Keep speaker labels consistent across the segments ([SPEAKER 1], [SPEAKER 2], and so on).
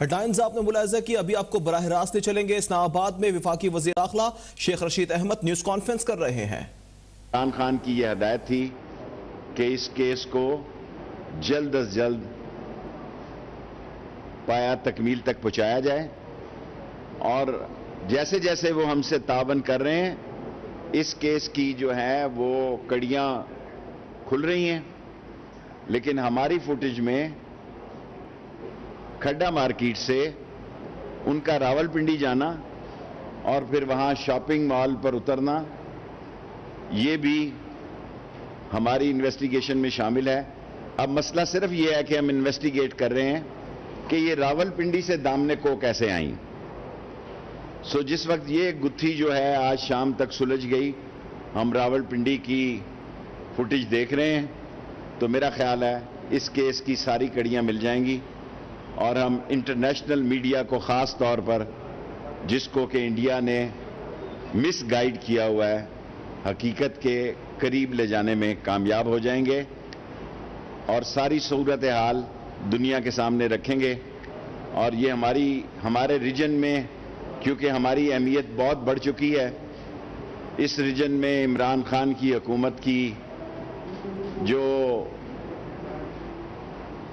[SPEAKER 1] Headlines آپ نے ملاحظہ کی، ابھی آپ کو براہ راست لے چلیں گے۔ اسلام آباد میں وفاقی وزیر داخلہ شیخ رشید احمد نیوز کانفرنس کر رہے ہیں۔
[SPEAKER 2] عمران خان کی یہ ہدایت تھی کہ اس کیس کو جلد از جلد پایا تکمیل تک پہنچایا جائے، اور جیسے جیسے وہ ہم سے تعاون کر رہے ہیں اس کیس کی جو ہے وہ کڑیاں کھل رہی ہیں۔ لیکن ہماری فوٹیج میں کھڈا مارکیٹ سے ان کا راول پنڈی جانا اور پھر وہاں شاپنگ مال پر اترنا، یہ بھی ہماری انویسٹیگیشن میں شامل ہے۔ اب مسئلہ صرف یہ ہے کہ ہم انویسٹیگیٹ کر رہے ہیں کہ یہ راول پنڈی سے دامنے کو کیسے آئیں۔ جس وقت یہ گتھی جو ہے آج شام تک سلجھ گئی، ہم راول پنڈی کی فوٹیج دیکھ رہے ہیں، تو میرا خیال ہے اس کیس کی ساری کڑیاں مل جائیں گی، اور ہم انٹرنیشنل میڈیا کو خاص طور پر، جس کو کہ انڈیا نے مس گائیڈ کیا ہوا ہے، حقیقت کے قریب لے جانے میں کامیاب ہو جائیں گے، اور ساری صورتحال دنیا کے سامنے رکھیں گے۔ اور یہ ہمارے ریجن میں، کیونکہ ہماری اہمیت بہت بڑھ چکی ہے، اس ریجن میں عمران خان کی حکومت کی جو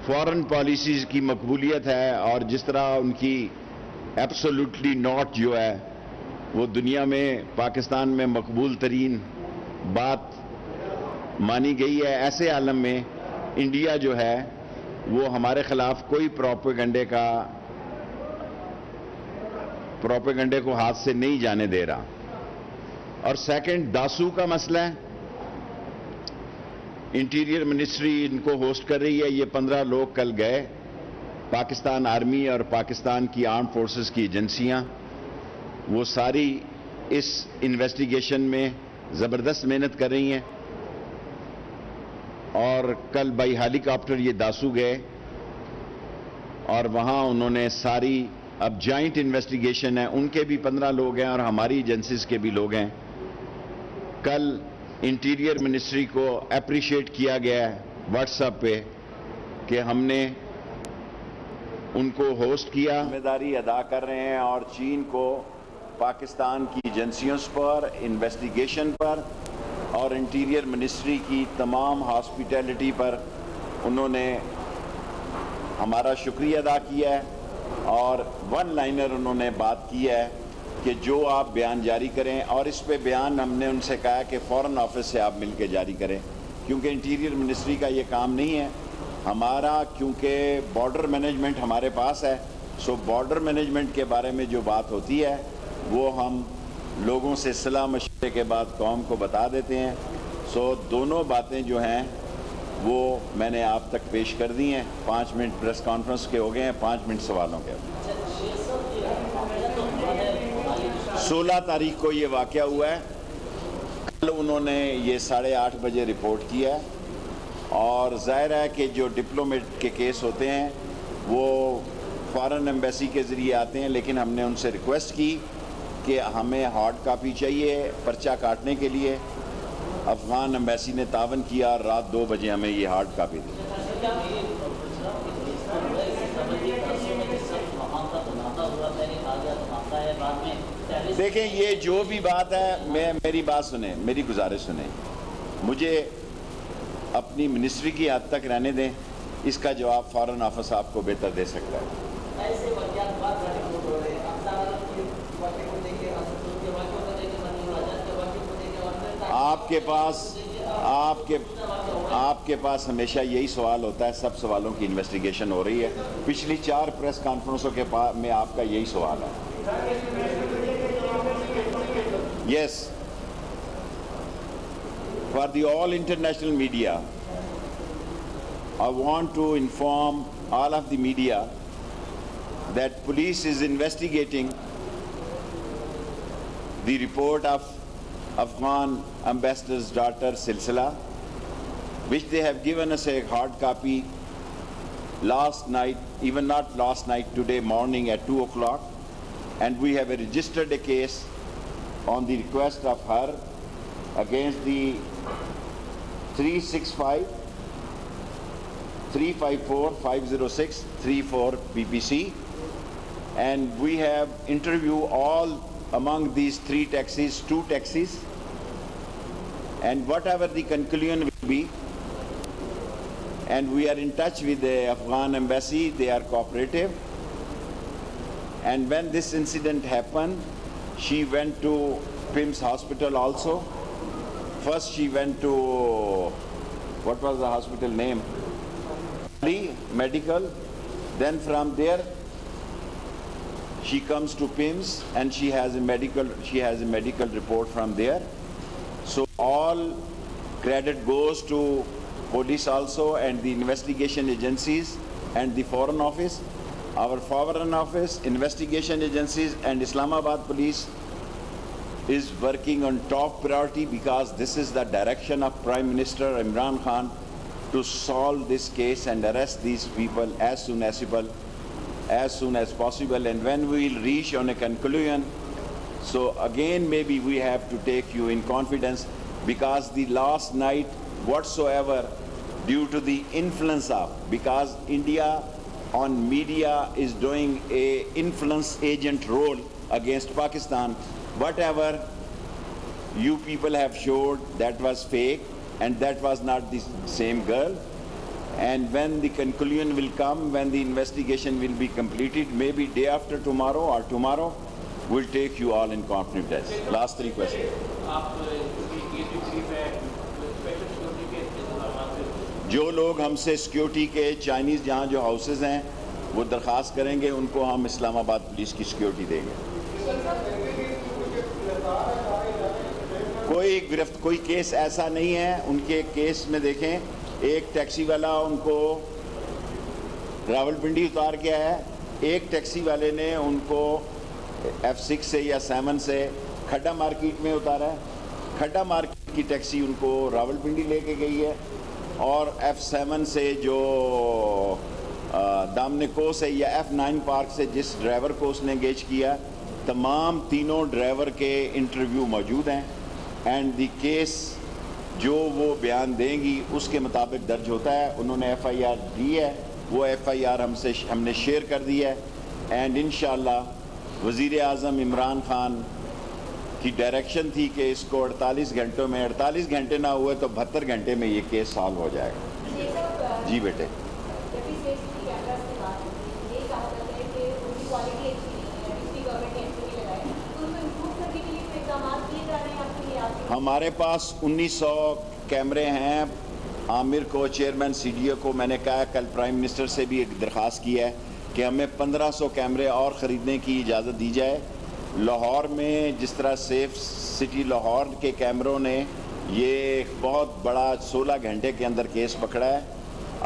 [SPEAKER 2] فورن پالیسیز کی مقبولیت ہے، اور جس طرح ان کی ایبسولوٹلی ناٹ جو ہے وہ دنیا میں پاکستان میں مقبول ترین بات مانی گئی ہے، ایسے عالم میں انڈیا جو ہے وہ ہمارے خلاف کوئی پروپیگنڈے کو ہاتھ سے نہیں جانے دے رہا۔ اور سیکنڈ، داسو کا مسئلہ ہے، انٹیریئر منسٹری ان کو ہوسٹ کر رہی ہے۔ یہ 15 لوگ کل گئے، پاکستان آرمی اور پاکستان کی آرم فورسز کی ایجنسیاں، وہ ساری اس انویسٹیگیشن میں زبردست محنت کر رہی ہیں، اور کل بائی ہیلی کاپٹر یہ داسو گئے، اور وہاں انہوں نے ساری، اب جوائنٹ انویسٹیگیشن ہے، ان کے بھی 15 لوگ ہیں اور ہماری ایجنسیز کے بھی لوگ ہیں۔ کل انٹیریئر منسٹری کو اپریشیٹ کیا گیا ہے واٹس ایپ پہ کہ ہم نے ان کو ہوسٹ کیا، ذمہ داری ادا کر رہے ہیں، اور چین کو پاکستان کی ایجنسیوں پر، انویسٹیگیشن پر، اور انٹیریئر منسٹری کی تمام ہاسپیٹیلٹی پر انہوں نے ہمارا شکریہ ادا کیا ہے، اور ون لائنر انہوں نے بات کی ہے کہ جو آپ بیان جاری کریں، اور اس پہ بیان ہم نے ان سے کہا کہ فورن آفس سے آپ مل کے جاری کریں، کیونکہ انٹیریئر منسٹری کا یہ کام نہیں ہے ہمارا، کیونکہ بارڈر مینجمنٹ ہمارے پاس ہے۔ بارڈر مینجمنٹ کے بارے میں جو بات ہوتی ہے وہ ہم لوگوں سے صلاح مشورے کے بعد قوم کو بتا دیتے ہیں۔ دونوں باتیں جو ہیں وہ میں نے آپ تک پیش کر دی ہیں۔ 5 منٹ پریس کانفرنس کے ہو گئے ہیں، 5 منٹ سوالوں کے۔ 16 تاریخ کو یہ واقعہ ہوا ہے، کل انہوں نے یہ 8:30 بجے رپورٹ کیا ہے، اور ظاہر ہے کہ جو ڈپلومیٹ کے کیس ہوتے ہیں وہ فارن ایمبیسی کے ذریعے آتے ہیں، لیکن ہم نے ان سے ریکویسٹ کی کہ ہمیں ہارڈ کاپی چاہیے پرچہ کاٹنے کے لیے۔ افغان ایمبیسی نے تعاون کیا، اور رات 2 بجے ہمیں یہ ہارڈ کاپی دی۔ دیکھیں، یہ جو بھی بات ہے، میری بات سنیں، میری گزارش سنیں، مجھے اپنی منسٹری کی حد تک رہنے دیں، اس کا جواب فارن آفس آپ کو بہتر دے سکتا ہے۔ آپ کے پاس ہمیشہ یہی سوال ہوتا ہے، سب سوالوں کی انویسٹیگیشن ہو رہی ہے، پچھلی 4 پریس کانفرنسوں کے میں آپ کا یہی سوال ہے۔ Yes, for the all international media, I want to inform all of the media that police is investigating the report of Afghan ambassador's daughter Silsila, which they have given us a hard copy last night, even not last night, today morning at 2 o'clock, and we have registered a case on the request of her against the 365 354 506 34 PPC and we have interviewed all among these 3 taxis, 2 taxis, and whatever the conclusion will be, and we are in touch with the Afghan embassy, they are cooperative, and when this incident happened, she went to PIMS hospital also. First she went to, what was the hospital name? Medical. Then from there she comes to PIMS and she has a medical report from there. So all credit goes to police also and the investigation agencies and the Foreign Office. Our Foreign Office, investigation agencies and Islamabad police is working on top priority because this is the direction of Prime Minister Imran Khan to solve this case and arrest these people as soon as possible. And when we will reach on a conclusion, so again maybe we have to take you in confidence, because the last night whatsoever, due to the influence of, because India on media is doing a influence agent role against Pakistan, whatever you people have showed, that was fake and that was not the same girl. And when the conclusion will come, when the investigation will be completed, maybe day after tomorrow or tomorrow, we'll take you all in confidence. Last 3 questions. جو لوگ ہم سے security کے Chinese جہاں جو houses ہیں وہ درخواست کریں گے، ان کو ہم اسلام آباد پولیس کی سیکیورٹی دیں گے. کوئی کیس ایسا نہیں ہے. ان کے کیس میں دیکھیں، ایک ٹیکسی والا ان کو راول پنڈی اتار گیا ہے، ایک ٹیکسی والے نے ان کو F6 سے یا 7 سے کھڈا مارکیٹ میں اتارا ہے. کھڈا مارکیٹ کی ٹیکسی ان کو راول پنڈی لے کے گئی ہے، اور F7 سے جو دامن کو سے یا F9 پارک سے جس ڈرائیور کو اس نے انگیج کیا، تمام تینوں ڈرائیور کے انٹرویو موجود ہیں. اینڈ دی کیس جو وہ بیان دیں گی اس کے مطابق درج ہوتا ہے. انہوں نے FIR دی ہے، وہ FIR ہم نے شیئر کر دی ہے. اینڈ انشاءاللہ وزیر اعظم عمران خان کی ڈائریکشن تھی کہ اس کو 48 گھنٹوں میں، 48 گھنٹے نہ ہوئے تو 72 گھنٹے میں یہ کیس سالو ہو جائے گا. جی بیٹے. ہمارے پاس 1900 کیمرے ہیں. عامر کو، چیئرمین CDO کو میں نے کہا، کل پرائم منسٹر سے بھی ایک درخواست کی ہے کہ ہمیں 1500 کیمرے اور خریدنے کی اجازت دی جائے. لاہور میں جس طرح سیف سٹی لاہور کے کیمروں نے یہ بہت بڑا 16 گھنٹے کے اندر کیس پکڑا ہے.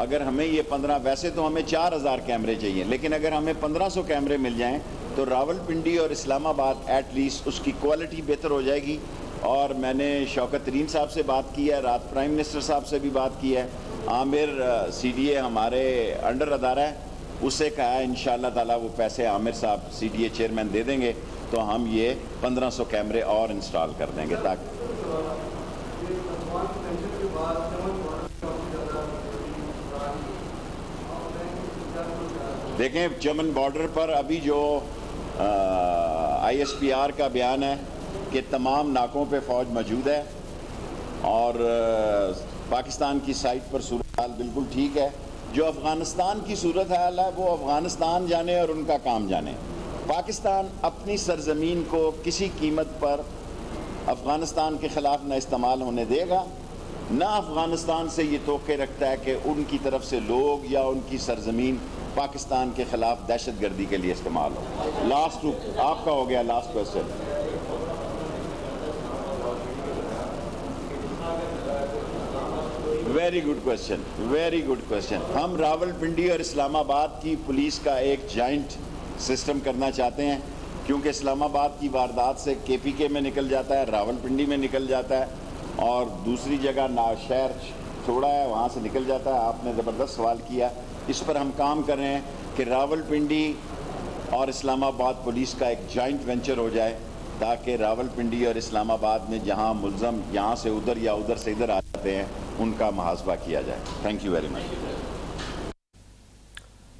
[SPEAKER 2] اگر ہمیں یہ 15، ویسے تو ہمیں 4000 کیمرے چاہیے، لیکن اگر ہمیں 1500 کیمرے مل جائیں تو راول پنڈی اور اسلام آباد ایٹ لیسٹ اس کی کوالٹی بہتر ہو جائے گی. اور میں نے شوکت ترین صاحب سے بات کی ہے، رات پرائم منسٹر صاحب سے بھی بات کی ہے. عامر CDA ہمارے انڈر ادارہ ہے، اس سے کہا ہے انشاءاللہ تعالیٰ وہ پیسے عامر صاحب CDA چیئرمین دے دیں گے تو ہم یہ 1500 کیمرے اور انسٹال کر دیں گے. تاکہ دیکھیں چمن بارڈر پر ابھی جو ISPR کا بیان ہے کہ تمام ناکوں پہ فوج موجود ہے اور پاکستان کی سائٹ پر صورتحال بالکل ٹھیک ہے. جو افغانستان کی صورتحال ہے وہ افغانستان جانے اور ان کا کام جانے. پاکستان اپنی سرزمین کو کسی قیمت پر افغانستان کے خلاف نہ استعمال ہونے دے گا، نہ افغانستان سے یہ توقع رکھتا ہے کہ ان کی طرف سے لوگ یا ان کی سرزمین پاکستان کے خلاف دہشت گردی کے لیے استعمال ہو. لاسٹ آپ کا ہو گیا last question. Very good question, very good question. ہم راول پنڈی اور اسلام آباد کی پولیس کا ایک جوائنٹ سسٹم کرنا چاہتے ہیں، کیونکہ اسلام آباد کی واردات سے KPK میں نکل جاتا ہے، راول پنڈی میں نکل جاتا ہے، اور دوسری جگہ شہر چھوڑا ہے وہاں سے نکل جاتا ہے. آپ نے زبردست سوال کیا. اس پر ہم کام کر رہے ہیں کہ راول پنڈی اور اسلام آباد پولیس کا ایک جوائنٹ وینچر ہو جائے، تاکہ راول پنڈی اور اسلام آباد میں جہاں ملزم یہاں سے ادھر یا ادھر سے ادھر آ جاتے ہیں ان کا محاسبہ کیا جائے. Thank you very much.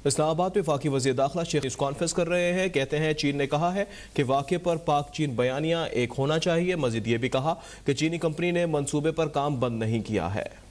[SPEAKER 1] Islamabad میں وفاقی وزیر داخلہ شیخ نیوز کانفرنس کر رہے ہیں. کہتے ہیں چین نے کہا ہے کہ واقعے پر پاک چین بیانیہ ایک ہونا چاہیے. مزید یہ بھی کہا کہ چینی کمپنی نے منصوبے پر کام بند نہیں کیا ہے.